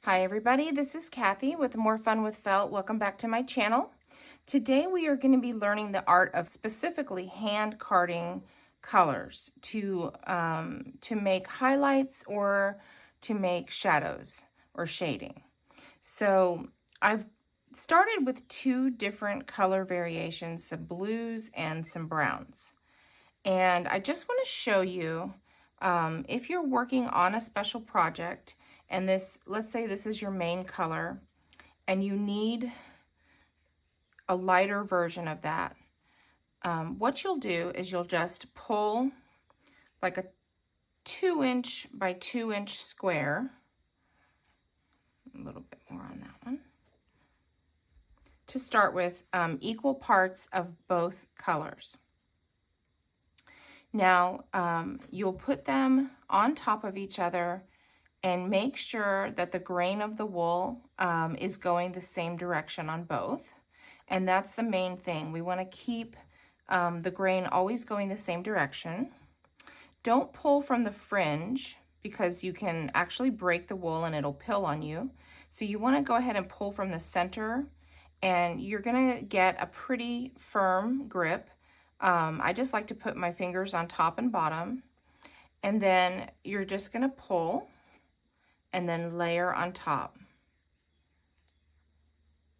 Hi everybody, this is Kathy with More Fun with Felt. Welcome back to my channel. Today we are going to be learning the art of specifically hand carding colors to make highlights or to make shadows or shading. So I've started with two different color variations, some blues and some browns. And I just want to show you if you're working on a special project and let's say this is your main color and you need a lighter version of that. What you'll do is you'll just pull like a 2" by 2" square, a little bit more on that one, to start with equal parts of both colors. Now, you'll put them on top of each other and make sure that the grain of the wool is going the same direction on both. And that's the main thing. We want to keep the grain always going the same direction. Don't pull from the fringe because you can actually break the wool and it'll pill on you. So you want to go ahead and pull from the center, and you're going to get a pretty firm grip. I just like to put my fingers on top and bottom, and then you're just going to pull and then layer on top,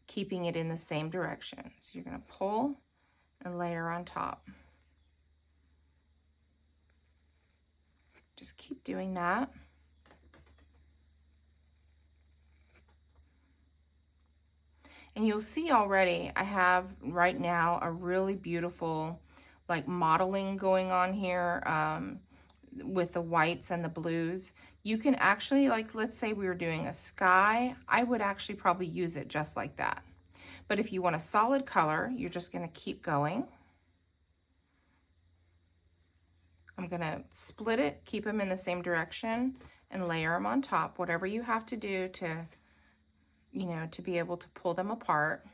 keeping it in the same direction. So you're going to pull and layer on top. Just keep doing that. And you'll see already I have right now a really beautiful like modeling going on here with the whites and the blues. You can actually, like, let's say we were doing a sky, I would actually probably use it just like that. But if you want a solid color, you're just going to keep going. I'm going to split it, keep them in the same direction, and layer them on top, whatever you have to do to, you know, to be able to pull them apart.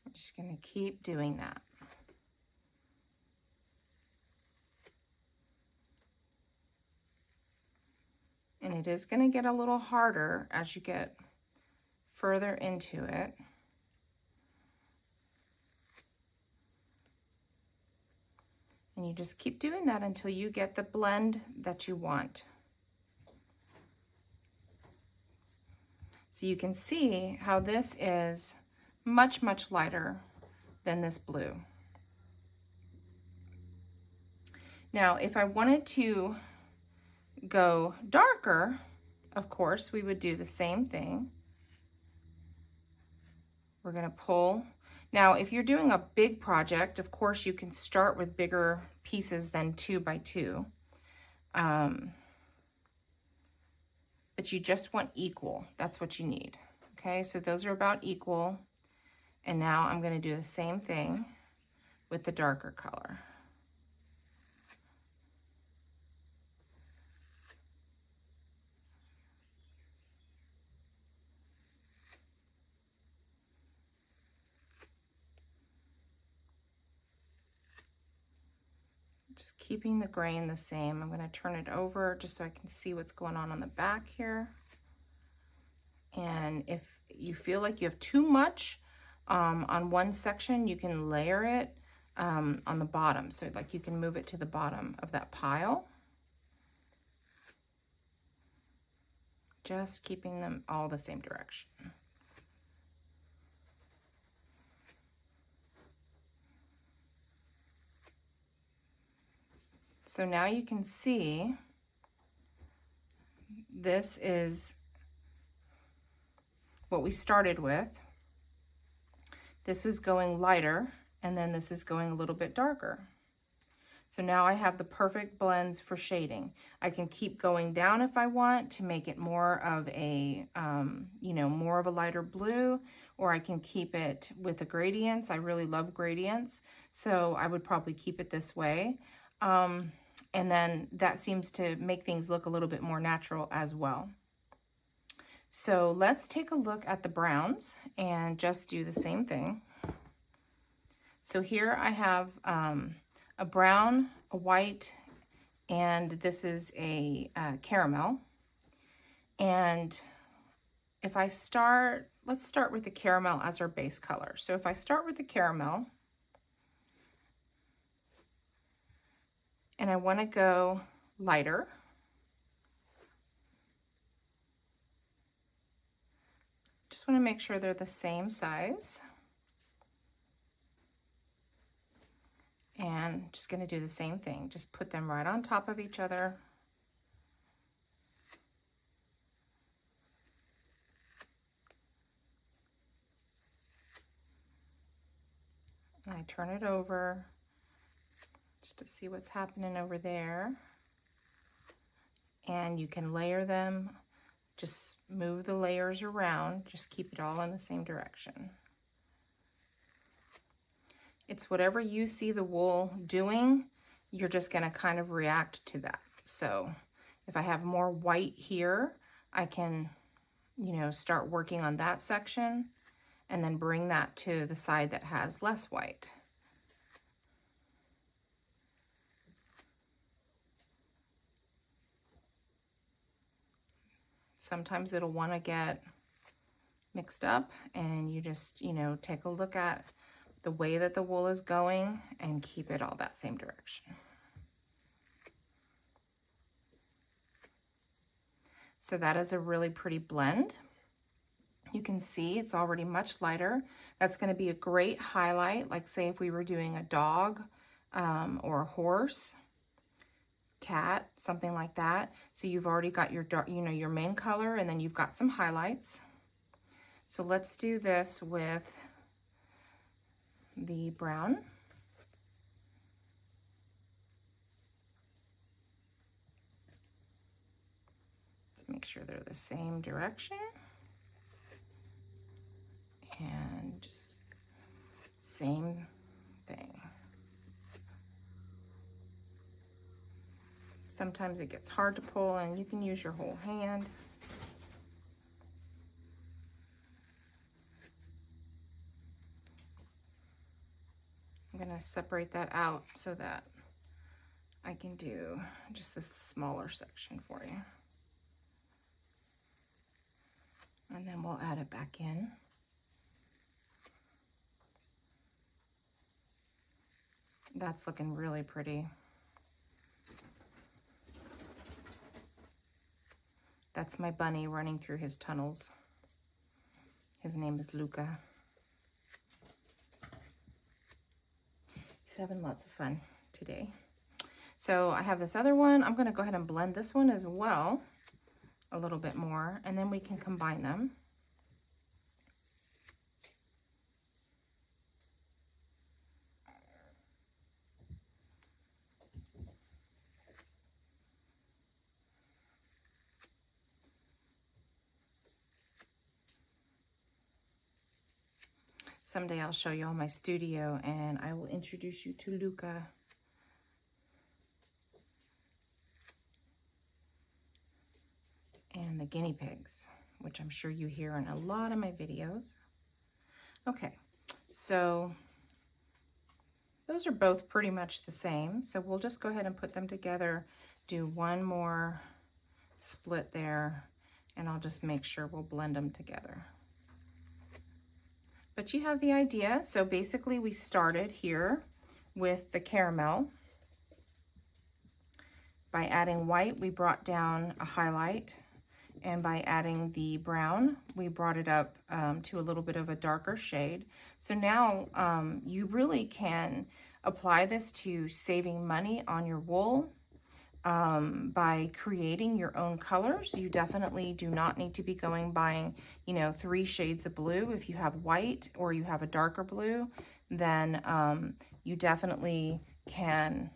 I'm just going to keep doing that. And it is going to get a little harder as you get further into it. And you just keep doing that until you get the blend that you want. So you can see how this is much, much lighter than this blue. Now, if I wanted to go darker, of course, we would do the same thing. We're going to pull. Now, if you're doing a big project, of course, you can start with bigger pieces than 2 by 2. But you just want equal. That's what you need. Okay, so those are about equal. And now I'm going to do the same thing with the darker color. Just keeping the grain the same. I'm going to turn it over just so I can see what's going on the back here. And if you feel like you have too much on one section, you can layer it on the bottom. So like you can move it to the bottom of that pile. Just keeping them all the same direction. So now you can see this is what we started with. This was going lighter, and then this is going a little bit darker. So now I have the perfect blends for shading. I can keep going down if I want to make it more of a, you know, more of a lighter blue, or I can keep it with the gradients. I really love gradients, so I would probably keep it this way. And then that seems to make things look a little bit more natural as well. So let's take a look at the browns and just do the same thing. So here I have a brown, a white, and this is a caramel. And if I start, let's start with the caramel as our base color. So if I start with the caramel, and I want to go lighter, just want to make sure they're the same size. And just going to do the same thing. Just put them right on top of each other. And I turn it over just to see what's happening over there. And you can layer them. Just move the layers around. Just keep it all in the same direction. It's whatever you see the wool doing, you're just going to kind of react to that. So if I have more white here, I can, start working on that section and then bring that to the side that has less white. Sometimes it'll want to get mixed up, and you just, take a look at the way that the wool is going and keep it all that same direction. So that is a really pretty blend. You can see it's already much lighter. That's going to be a great highlight, like say if we were doing a dog or a horse, cat, something like that. So you've already got your dark, your main color, and then you've got some highlights. So let's do this with the brown. Let's make sure they're the same direction. And just same thing. Sometimes it gets hard to pull, and you can use your whole hand. I'm going to separate that out so that I can do just this smaller section for you. And then we'll add it back in. That's looking really pretty. That's my bunny running through his tunnels. His name is Luca. He's having lots of fun today. So I have this other one. I'm going to go ahead and blend this one as well a little bit more, and then we can combine them. Someday I'll show you all my studio, and I will introduce you to Luca. And the guinea pigs, which I'm sure you hear in a lot of my videos. Okay, so those are both pretty much the same. So we'll just go ahead and put them together, do one more split there, and I'll just make sure we'll blend them together. But you have the idea. So basically we started here with the caramel. By adding white, we brought down a highlight. And by adding the brown, we brought it up to a little bit of a darker shade. So now you really can apply this to saving money on your wool by creating your own colors. You definitely do not need to be buying, 3 shades of blue. If you have white or you have a darker blue, then you definitely can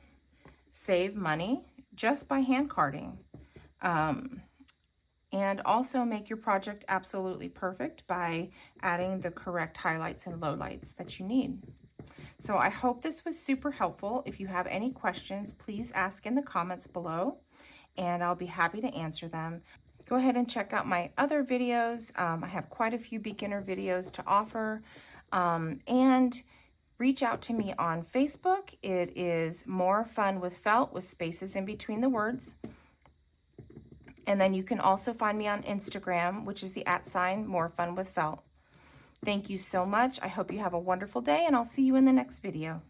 save money just by hand carding. And also make your project absolutely perfect by adding the correct highlights and lowlights that you need. So I hope this was super helpful. If you have any questions, please ask in the comments below, and I'll be happy to answer them. Go ahead and check out my other videos. I have quite a few beginner videos to offer. And reach out to me on Facebook. It is More Fun with Felt with spaces in between the words. And then you can also find me on Instagram, which is the @ More Fun with Felt. Thank you so much. I hope you have a wonderful day, and I'll see you in the next video.